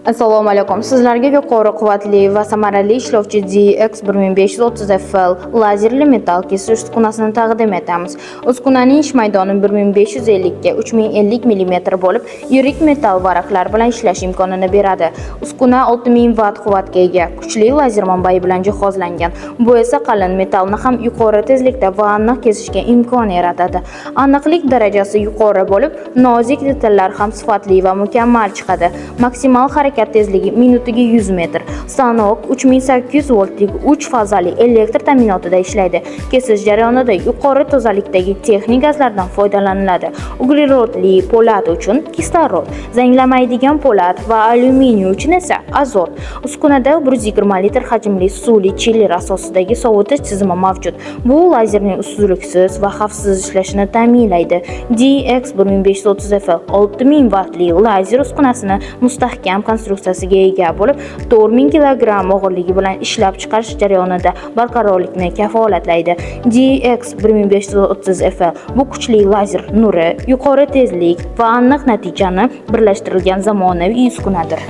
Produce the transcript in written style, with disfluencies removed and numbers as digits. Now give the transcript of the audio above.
Assalomu alaykum. Sizlarga yuqori quvvatli va samarali ishlovchi DX1530FL lazerli metall kesish uskunasini taqdim etamiz. Uskunaning ish maydoni 1550 ga 3050 mm bo'lib, yirik metall varaqlar bilan ishlash imkonini beradi. Uskuna 6000 Watt quvvatga ega, kuchli lazer manbai bilan jihozlangan. Bu esa qalin metallni ham yuqori tezlikda va aniq kesishga imkon yaratadi. Aniqlik darajasi yuqori bo'lib, nozik detallar ham sifatli va mukammal chiqadi. Maksimal harakat tezligi minutiga 100 metr. Stanok 3800 voltlik 3 fazali elektr ta'minotida ishlaydi. Kesish jarayonida yuqori tozalikdagi texnik gazlardan foydalaniladi. Uglerodli po'lat uchun kislorod, zanglamaydigan po'lat va alyuminiy uchun esa azot. Uskunada 120 litr hajmli suvli chiller asosidagi sovutish tizimi mavjud. Bu lazerning uzluksiz va xavfsiz ishlashini ta'minlaydi. DX1530FL 6000 wattli lazer uskunasini mustahkam konstruksiyasiga ega bo'lib, 4000 kg og'irligi bilan ishlab chiqarish jarayonida barqarorlikni kafolatlaydi. DX1530FL bu kuchli lazer nuri, yuqori tezlik va aniq natijani birlashtirilgan zamonaviy uskunadir.